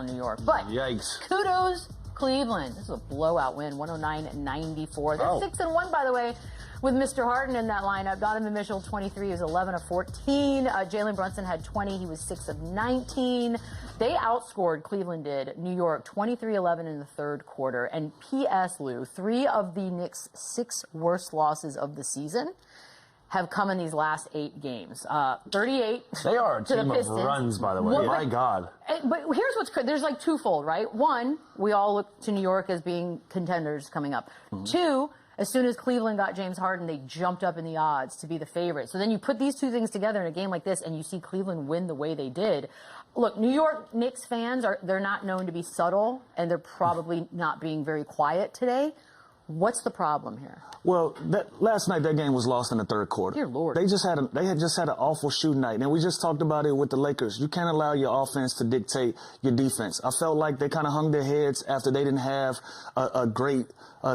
on New York. But yikes. Kudos, Cleveland. This is a blowout win, 109-94. They're 6-1, by the way, with Mr. Harden in that lineup. Donovan Mitchell, 23, he was 11 of 14. Jalen Brunson had 20, he was 6 of 19. They outscored, Cleveland did, New York 23-11 in the third quarter. And P.S., Lou, 3 of the Knicks' 6 worst losses of the season have come in these last 8 games. 38 They are a to the team of Pistons. runs, by the way. Well, My God. But here's what's crazy. There's like twofold, right? One, we all look to New York as being contenders coming up. 2, as soon as Cleveland got James Harden, they jumped up in the odds to be the favorite. So then you put these two things together in a game like this, and you see Cleveland win the way they did. Look, New York Knicks fans, they're not known to be subtle, and they're probably not being very quiet today. What's the problem here? Well, last night that game was lost in the third quarter. Dear Lord. They had just had an awful shooting night, and we just talked about it with the Lakers. You can't allow your offense to dictate your defense. I felt like they kind of hung their heads after they didn't have a great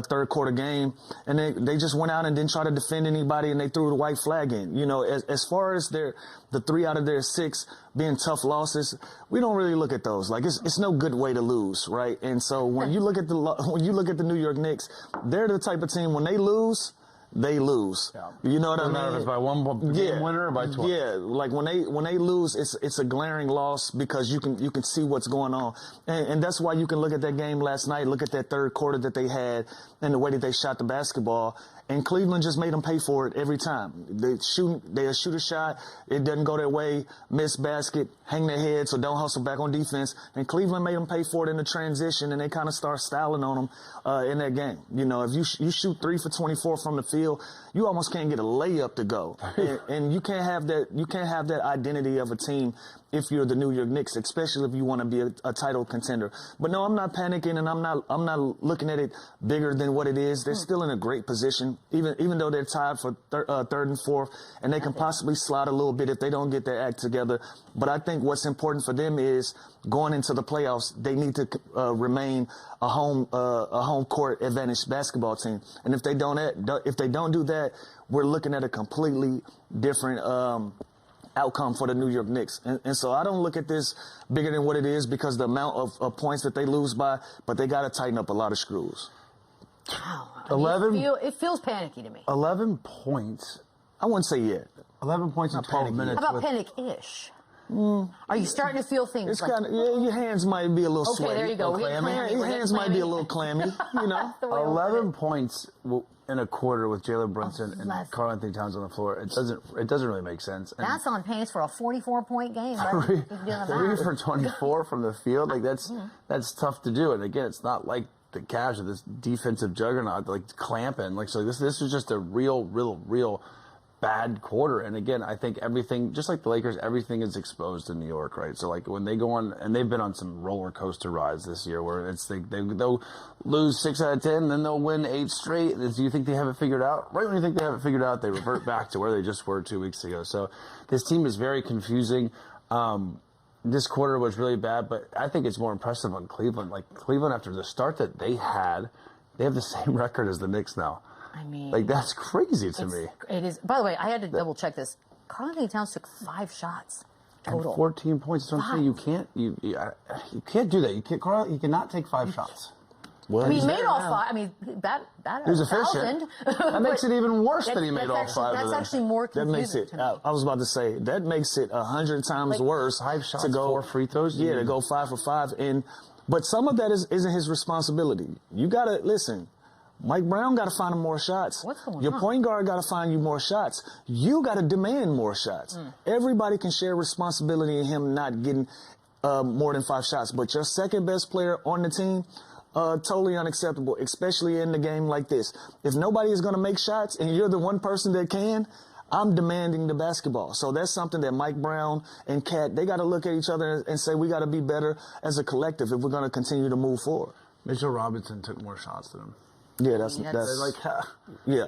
third quarter game, and they just went out and didn't try to defend anybody, and they threw the white flag in. You know, as far as the 3 out of their 6 being tough losses, we don't really look at those. Like it's no good way to lose, right? And so when you look at the New York Knicks, they're the type of team when they lose, they lose. Yeah. You know what I mean? No matter if it's by one game winner or by 20. Yeah, like when they lose, it's a glaring loss because you can see what's going on, and that's why you can look at that game last night, look at that third quarter that they had, and the way that they shot the basketball. And Cleveland just made them pay for it every time. They'll shoot a shot, it doesn't go their way, miss basket, hang their head, so don't hustle back on defense. And Cleveland made them pay for it in the transition, and they kind of start styling on them in that game. You know, if you shoot 3 for 24 from the field, you almost can't get a layup to go, and you can't have that. You can't have that identity of a team if you're the New York Knicks, especially if you want to be a title contender. But no, I'm not panicking, and I'm not looking at it bigger than what it is. They're still in a great position, even though they're tied for third and fourth, and they can possibly slide a little bit if they don't get their act together. But I think what's important for them is going into the playoffs, they need to remain a home court advantage basketball team. And if they don't do that, we're looking at a completely different outcome for the New York Knicks. And so I don't look at this bigger than what it is because the amount of points that they lose by, but they got to tighten up a lot of screws. Wow. 11. It feels panicky to me. 11 points. I wouldn't say yet. 11 points in 12 minutes. How about panic-ish? Are you starting to feel things It's like... kind of, your hands might be a little sweaty. Okay, there you go. Your hands might be a little clammy, you know. 11 points in a quarter with Jalen Brunson and Karl Anthony Towns on the floor. It doesn't really make sense. And that's on pace for a 44-point game. 3 for 24 from the field, like that's tough to do. And again, it's not like the Cavs are this defensive juggernaut, like clamping. Like so, this is just a real bad quarter. And again, I think everything, just like the Lakers, everything is exposed in New York, right? So like when they go on, and they've been on some roller coaster rides this year where it's they'll lose 6 out of 10, then they'll win 8 straight. Do you think they have it figured out? Right when you think they have it figured out, they revert back to where they just were 2 weeks ago. So this team is very confusing. This quarter was really bad, but I think it's more impressive on Cleveland. Like Cleveland, after the start that they have the same record as the Knicks now. I mean, like that's crazy to me. It is. By the way, I had to double check this. Karl Anthony Towns took 5 shots total. And 14 points. That's what I'm saying. You can't do that. You cannot take 5 shots. Well, I mean, he made all 5. I mean, that he was efficient. That makes it even worse that he made all 5. That's actually more confusing. That makes it. I was about to say that makes it 100 times worse. 5 shots to go 4 free throws. Yeah, to go 5 for 5. But some of that isn't his responsibility. You gotta listen. Mike Brown got to find him more shots. What's going on? Your point guard got to find you more shots. You got to demand more shots. Everybody can share responsibility in him not getting more than 5 shots. But your second best player on the team, totally unacceptable, especially in the game like this. If nobody is going to make shots and you're the one person that can, I'm demanding the basketball. So that's something that Mike Brown and Cat, they got to look at each other and say we got to be better as a collective if we're going to continue to move forward. Mitchell Robinson took more shots than him. Yeah, that's like, yeah.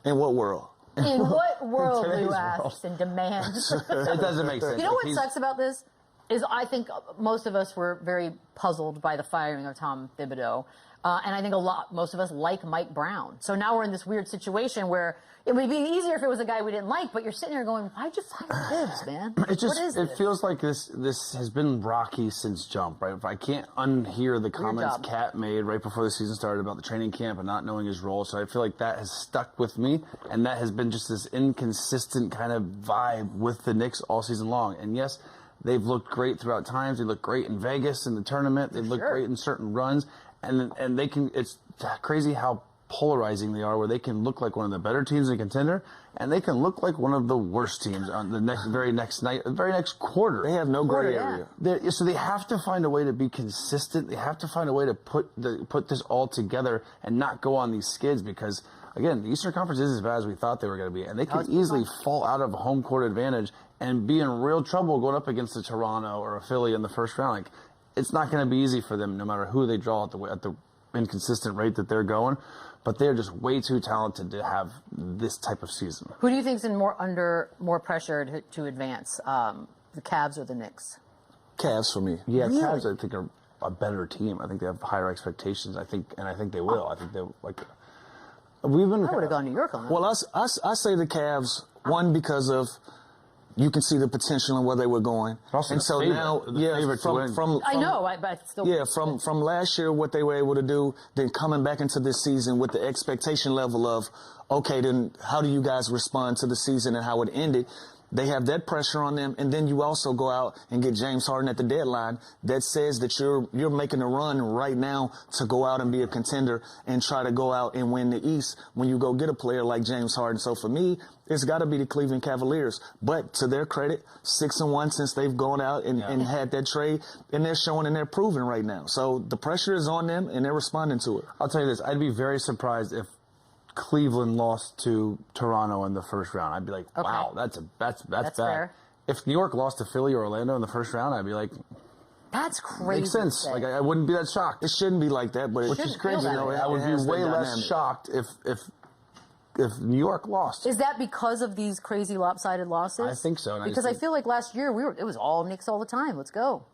In what world? In what world, Lou asks and demands? It doesn't make sense. You know what sucks about this? is I think most of us were very puzzled by the firing of Tom Thibodeau. And I think most of us like Mike Brown. So now we're in this weird situation where it would be easier if it was a guy we didn't like, but you're sitting there going, why'd you fire Tibbs, man? It feels like this has been rocky since jump, right? If I can't unhear the comments Cat made right before the season started about the training camp and not knowing his role. So I feel like that has stuck with me, and that has been just this inconsistent kind of vibe with the Knicks all season long. And yes, they've looked great throughout times. They look great in Vegas in the tournament. They look great in certain runs. And they can, it's crazy how polarizing they are, where they can look like one of the better teams in a contender, and they can look like one of the worst teams on the very next quarter. They have no gray area. So they have to find a way to be consistent. They have to find a way to put this all together and not go on these skids, because, again, the Eastern Conference is as bad as we thought they were going to be, and they can easily fall out of home court advantage and be in real trouble going up against a Toronto or a Philly in the first round. Like, it's not going to be easy for them, no matter who they draw at the inconsistent rate that they're going. But they're just way too talented to have this type of season. Who do you think's under more pressure to advance, the Cavs or the Knicks? Cavs for me. Yeah, really? Cavs I think are a better team. I think they have higher expectations. I think they will. I think they like. I would have gone New York on that. Well, I say the Cavs, one, because of. You can see the potential and where they were going. And so now, from last year, what they were able to do, then coming back into this season with the expectation level of, okay, then how do you guys respond to the season and how it ended? They have that pressure on them, and then you also go out and get James Harden at the deadline. That says that you're making a run right now to go out and be a contender and try to go out and win the East when you go get a player like James Harden. So for me, it's got to be the Cleveland Cavaliers. But to their credit, 6-1 since they've gone out and had that trade, and they're showing and they're proving right now. So the pressure is on them, and they're responding to it. I'll tell you this: I'd be very surprised if Cleveland lost to Toronto in the first round. I'd be like, wow, that's bad. Fair. If New York lost to Philly or Orlando in the first round, I'd be like, that's crazy. Makes sense. Like, I wouldn't be that shocked. It shouldn't be like that, but which is crazy. I would be way less shocked if New York lost. Is that because of these crazy lopsided losses? I think so. Because I feel like last year it was all Knicks all the time. Let's go.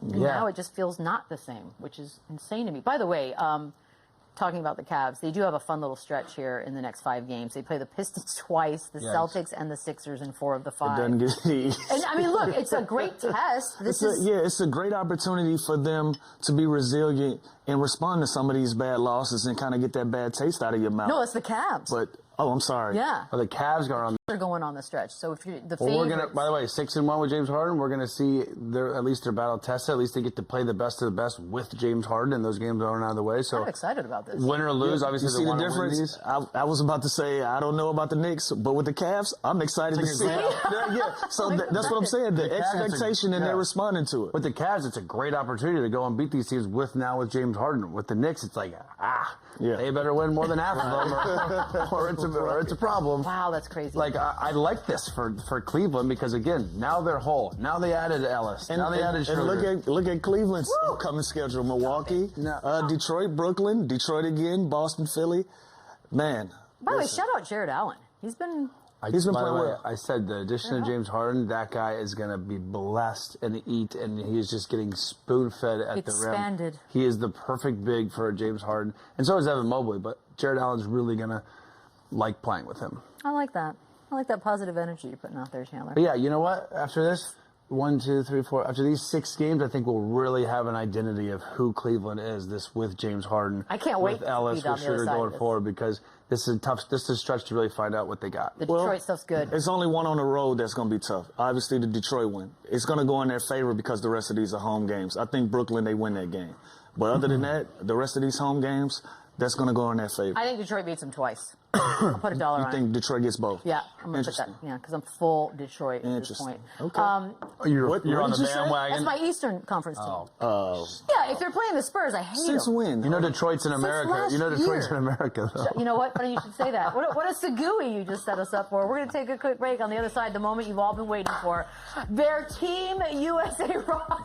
And now it just feels not the same, which is insane to me. By the way, talking about the Cavs, they do have a fun little stretch here in the next 5 games. They play the Pistons twice, the Celtics, and the Sixers in 4 of the 5. It doesn't get easy. And I mean, look, it's a great test. It's a great opportunity for them to be resilient and respond to some of these bad losses and kind of get that bad taste out of your mouth. No, it's the Cavs. But I'm sorry. Yeah. Well, the Cavs are going on the stretch. So if you're the we're gonna. By the way, 6-1 with James Harden. We're gonna see at least their battle tested. At least they get to play the best of the best with James Harden, and those games aren't out of the way. So I'm excited about this. Win or lose, obviously. You see the difference? I was about to say I don't know about the Knicks, but with the Cavs, I'm excited to see. So that's what I'm saying. The expectation, and they're responding to it. With the Cavs, it's a great opportunity to go and beat these teams with James Harden. With the Knicks, it's like they better win more than half of them, or it's a problem. Wow, that's crazy. Like, I like this for Cleveland because, again, now they're whole. Now they added Ellis. Now they added Schroeder. And look at Cleveland's upcoming schedule. Milwaukee, Detroit, Brooklyn, Detroit again, Boston, Philly. Man. By the way, shout out Jared Allen. He's been playing well. I said the addition of James Harden, that guy is going to be blessed and eat, and he is just getting spoon-fed at the rim. Expanded. He is the perfect big for James Harden. And so is Evan Mobley, but Jared Allen's really going to like playing with him. I like that. I like that positive energy you're putting out there, Chandler. But yeah, you know what? After this, 1, 2, 3, 4. After these 6 games, I think we'll really have an identity of who Cleveland is. This with James Harden. I can't wait with Ellis, with Schroeder going forward, because this is tough. This is a stretch to really find out what they got. The Detroit stuff's good. It's only one on the road that's going to be tough. Obviously, the Detroit win. It's going to go in their favor because the rest of these are home games. I think Brooklyn, they win that game. But other than that, the rest of these home games, that's going to go in their favor. I think Detroit beats them twice. I'll put $1 on it. You think Detroit gets both? Yeah, I'm going to put that. Yeah, because I'm full Detroit at this point. Okay. You're on the bandwagon? That's my Eastern Conference team. Oh. Yeah, if they're playing the Spurs, I hate them. Since when? You know Detroit's in America. Detroit's in America, though. You know what? Funny you should say that. What a segui you just set us up for. We're going to take a quick break. On the other side, the moment you've all been waiting for. Their Team USA roster.